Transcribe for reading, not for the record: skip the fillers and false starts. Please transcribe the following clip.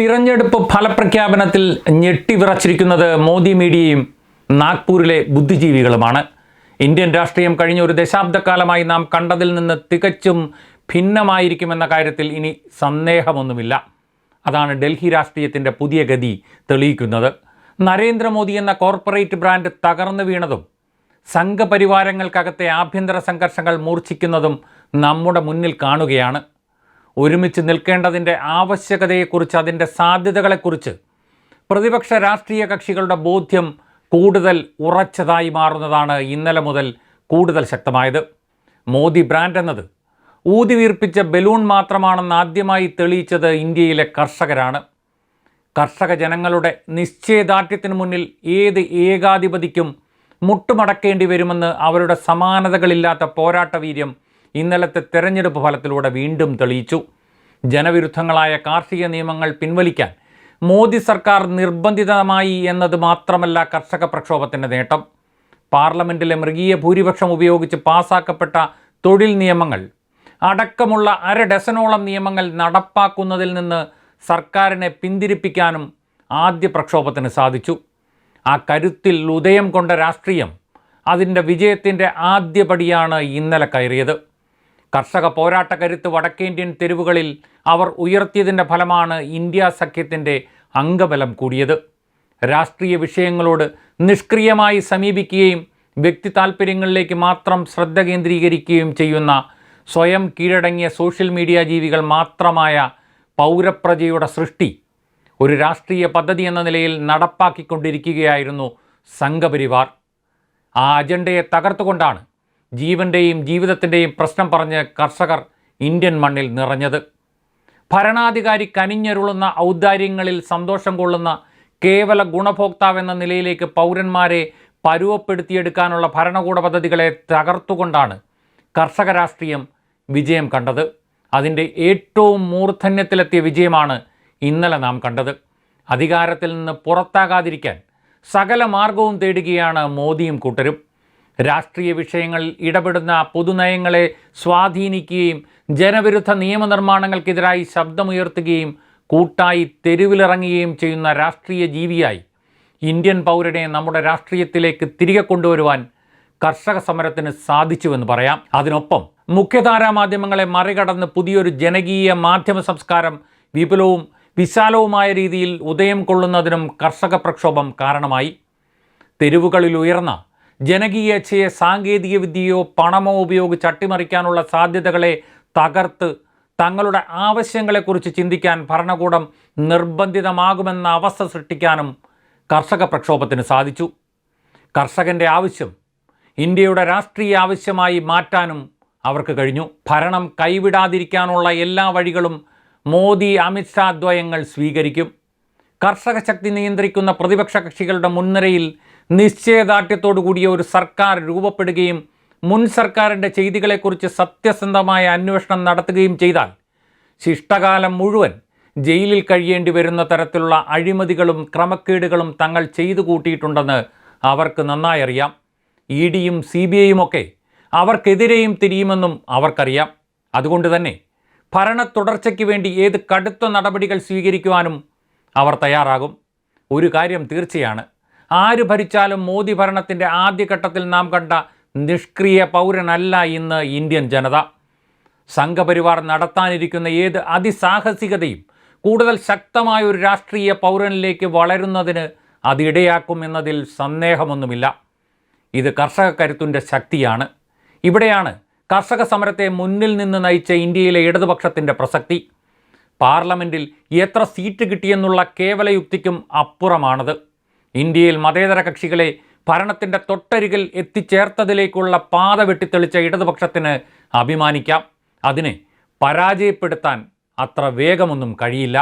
തിരഞ്ഞെടുപ്പ് ഫലപ്രഖ്യാപനത്തിൽ ഞെട്ടിവിറച്ചിരിക്കുന്നത് മോദി മീഡിയയും നാഗ്പൂരിലെ ബുദ്ധിജീവികളുമാണ്. ഇന്ത്യൻ രാഷ്ട്രീയം കഴിഞ്ഞ ഒരു ദശാബ്ദക്കാലമായി നാം കണ്ടതിൽ നിന്ന് തികച്ചും ഭിന്നമായിരിക്കുമെന്ന കാര്യത്തിൽ ഇനി സന്ദേഹമൊന്നുമില്ല. അതാണ് ഡൽഹി രാഷ്ട്രീയത്തിൻ്റെ പുതിയ ഗതി തെളിയിക്കുന്നത്. നരേന്ദ്രമോദി എന്ന കോർപ്പറേറ്റ് ബ്രാൻഡ് തകർന്നു വീണതും സംഘപരിവാരങ്ങൾക്കകത്തെ ആഭ്യന്തര സംഘർഷങ്ങൾ മൂർച്ഛിക്കുന്നതും നമ്മുടെ മുന്നിൽ കാണുകയാണ്. ഒരുമിച്ച് നിൽക്കേണ്ടതിൻ്റെ ആവശ്യകതയെക്കുറിച്ച്, അതിൻ്റെ സാധ്യതകളെക്കുറിച്ച് പ്രതിപക്ഷ രാഷ്ട്രീയ കക്ഷികളുടെ ബോധ്യം കൂടുതൽ ഉറച്ചതായി മാറുന്നതാണ് ഇന്നലെ മുതൽ കൂടുതൽ ശക്തമായത്. മോദി ബ്രാൻഡ് എന്നത് ഊതിവീർപ്പിച്ച ബലൂൺ മാത്രമാണെന്ന് ആദ്യമായി തെളിയിച്ചത് ഇന്ത്യയിലെ കർഷകരാണ്. കർഷക ജനങ്ങളുടെ നിശ്ചയദാർഢ്യത്തിന് മുന്നിൽ ഏത് ഏകാധിപതിക്കും മുട്ടുമടക്കേണ്ടി വരുമെന്ന് അവരുടെ സമാനതകളില്ലാത്ത പോരാട്ടവീര്യം ഇന്നലത്തെ തെരഞ്ഞെടുപ്പ് ഫലത്തിലൂടെ വീണ്ടും തെളിയിച്ചു. ജനവിരുദ്ധങ്ങളായ കാർഷിക നിയമങ്ങൾ പിൻവലിക്കാൻ മോദി സർക്കാർ നിർബന്ധിതമായി എന്നത് മാത്രമല്ല കർഷക പ്രക്ഷോഭത്തിൻ്റെ നേട്ടം. പാർലമെൻറ്റിലെ മൃഗീയ ഭൂരിപക്ഷം ഉപയോഗിച്ച് പാസാക്കപ്പെട്ട തൊഴിൽ നിയമങ്ങൾ അടക്കമുള്ള 1/2 ഡസനോളം നിയമങ്ങൾ നടപ്പാക്കുന്നതിൽ നിന്ന് സർക്കാരിനെ പിന്തിരിപ്പിക്കാനും ആദ്യ പ്രക്ഷോഭത്തിന് സാധിച്ചു. ആ കരുത്തിൽ ഉദയം കൊണ്ട രാഷ്ട്രീയം അതിൻ്റെ വിജയത്തിൻ്റെ ആദ്യപടിയാണ് ഇന്നലെ കയറിയത്. കർഷക പോരാട്ട കരുത്ത് വടക്കേന്ത്യൻ തെരുവുകളിൽ അവർ ഉയർത്തിയതിൻ്റെ ഫലമാണ് ഇന്ത്യ സഖ്യത്തിൻ്റെ അംഗബലം കൂടിയത്. രാഷ്ട്രീയ വിഷയങ്ങളോട് നിഷ്ക്രിയമായി സമീപിക്കുകയും വ്യക്തി താൽപ്പര്യങ്ങളിലേക്ക് മാത്രം ശ്രദ്ധ കേന്ദ്രീകരിക്കുകയും ചെയ്യുന്ന സ്വയം കീഴടങ്ങിയ സോഷ്യൽ മീഡിയ ജീവികൾ മാത്രമായ പൗരപ്രജയുടെ സൃഷ്ടി ഒരു രാഷ്ട്രീയ പദ്ധതി എന്ന നിലയിൽ നടപ്പാക്കിക്കൊണ്ടിരിക്കുകയായിരുന്നു സംഘപരിവാർ. ആ അജണ്ടയെ തകർത്തുകൊണ്ടാണ് ജീവൻ്റെയും ജീവിതത്തിൻ്റെയും പ്രശ്നം പറഞ്ഞ് കർഷകർ ഇന്ത്യൻ മണ്ണിൽ നിറഞ്ഞത്. ഭരണാധികാരി കനിഞ്ഞരുളുന്ന ഔദാര്യങ്ങളിൽ സന്തോഷം കൊള്ളുന്ന കേവല ഗുണഭോക്താവെന്ന നിലയിലേക്ക് പൗരന്മാരെ പരുവപ്പെടുത്തിയെടുക്കാനുള്ള ഭരണകൂട പദ്ധതികളെ തകർത്തുകൊണ്ടാണ് കർഷക രാഷ്ട്രീയം വിജയം കണ്ടത്. അതിൻ്റെ ഏറ്റവും മൂർധന്യത്തിലെത്തിയ വിജയമാണ് ഇന്നലെ നാം കണ്ടത്. അധികാരത്തിൽ നിന്ന് പുറത്താകാതിരിക്കാൻ സകല മാർഗവും തേടുകയാണ് മോദിയും കൂട്ടരും. രാഷ്ട്രീയ വിഷയങ്ങളിൽ ഇടപെടുന്ന പൊതുനയങ്ങളെ സ്വാധീനിക്കുകയും ജനവിരുദ്ധ നിയമനിർമ്മാണങ്ങൾക്കെതിരായി ശബ്ദമുയർത്തുകയും കൂട്ടായി തെരുവിലിറങ്ങുകയും ചെയ്യുന്ന രാഷ്ട്രീയ ജീവിയായി ഇന്ത്യൻ പൗരനെ നമ്മുടെ രാഷ്ട്രീയത്തിലേക്ക് തിരികെ കൊണ്ടുവരുവാൻ കർഷക സമരത്തിന് സാധിച്ചുവെന്ന് പറയാം. അതിനൊപ്പം മുഖ്യധാരാ മാധ്യമങ്ങളെ മറികടന്ന് പുതിയൊരു ജനകീയ മാധ്യമ സംസ്കാരം വിപുലവും വിശാലവുമായ രീതിയിൽ ഉദയം കൊള്ളുന്നതിനും കർഷക പ്രക്ഷോഭം കാരണമായി. തെരുവുകളിൽ ഉയർന്ന ജനകീയച്ഛയെ സാങ്കേതിക വിദ്യയോ പണമോ ഉപയോഗിച്ച് അട്ടിമറിക്കാനുള്ള സാധ്യതകളെ തകർത്ത് തങ്ങളുടെ ആവശ്യങ്ങളെക്കുറിച്ച് ചിന്തിക്കാൻ ഭരണകൂടം നിർബന്ധിതമാകുമെന്ന അവസ്ഥ സൃഷ്ടിക്കാനും കർഷക പ്രക്ഷോഭത്തിന് സാധിച്ചു. കർഷകൻ്റെ ആവശ്യം ഇന്ത്യയുടെ രാഷ്ട്രീയ ആവശ്യമായി മാറ്റാനും അവർക്ക് കഴിഞ്ഞു. ഭരണം കൈവിടാതിരിക്കാനുള്ള എല്ലാ വഴികളും മോദി അമിത്ഷാ ദ്വയങ്ങൾ സ്വീകരിക്കും. കർഷക ശക്തി നിയന്ത്രിക്കുന്ന പ്രതിപക്ഷ കക്ഷികളുടെ മുൻനിരയിൽ നിശ്ചയദാർഢ്യത്തോടു കൂടിയ ഒരു സർക്കാർ രൂപപ്പെടുകയും മുൻ സർക്കാരിൻ്റെ ചെയ്തികളെക്കുറിച്ച് സത്യസന്ധമായ അന്വേഷണം നടത്തുകയും ചെയ്താൽ ശിഷ്ടകാലം മുഴുവൻ ജയിലിൽ കഴിയേണ്ടി വരുന്ന തരത്തിലുള്ള അഴിമതികളും ക്രമക്കേടുകളും തങ്ങൾ ചെയ്തു കൂട്ടിയിട്ടുണ്ടെന്ന് അവർക്ക് നന്നായി അറിയാം. EDയും CBIയും ഒക്കെ അവർക്കെതിരെയും തിരിയുമെന്നും അവർക്കറിയാം. അതുകൊണ്ട് തന്നെ ഭരണ തുടർച്ചയ്ക്ക് വേണ്ടി ഏത് കടുത്ത നടപടികൾ സ്വീകരിക്കുവാനും അവർ തയ്യാറാകും. ഒരു കാര്യം തീർച്ചയാണ്, ആര് ഭരിച്ചാലും മോദി ഭരണത്തിൻ്റെ ആദ്യഘട്ടത്തിൽ നാം കണ്ട നിഷ്ക്രിയ പൗരനല്ല ഇന്ന് ഇന്ത്യൻ ജനത. സംഘപരിവാർ നടത്താനിരിക്കുന്ന ഏത് അതിസാഹസികതയും കൂടുതൽ ശക്തമായ ഒരു രാഷ്ട്രീയ പൗരനിലേക്ക് വളരുന്നതിന് അതിടയാക്കുമെന്നതിൽ സന്ദേഹമൊന്നുമില്ല. ഇത് കർഷക കരുത്തിൻ്റെ ശക്തിയാണ്. ഇവിടെയാണ് കർഷക സമരത്തെ മുന്നിൽ നിന്ന് നയിച്ച ഇന്ത്യയിലെ ഇടതുപക്ഷത്തിൻ്റെ പ്രസക്തി. പാർലമെൻറ്റിൽ എത്ര സീറ്റ് കിട്ടിയെന്നുള്ള കേവല യുക്തിക്കും അപ്പുറമാണത്. ഇന്ത്യയിൽ മതേതര കക്ഷികളെ ഭരണത്തിൻ്റെ തൊട്ടരികിൽ എത്തിച്ചേർത്തതിലേക്കുള്ള പാത വെട്ടിത്തെളിച്ച ഇടതുപക്ഷത്തിന് അഭിമാനിക്കാം. അതിനെ പരാജയപ്പെടുത്താൻ അത്ര വേഗമൊന്നും കഴിയില്ല.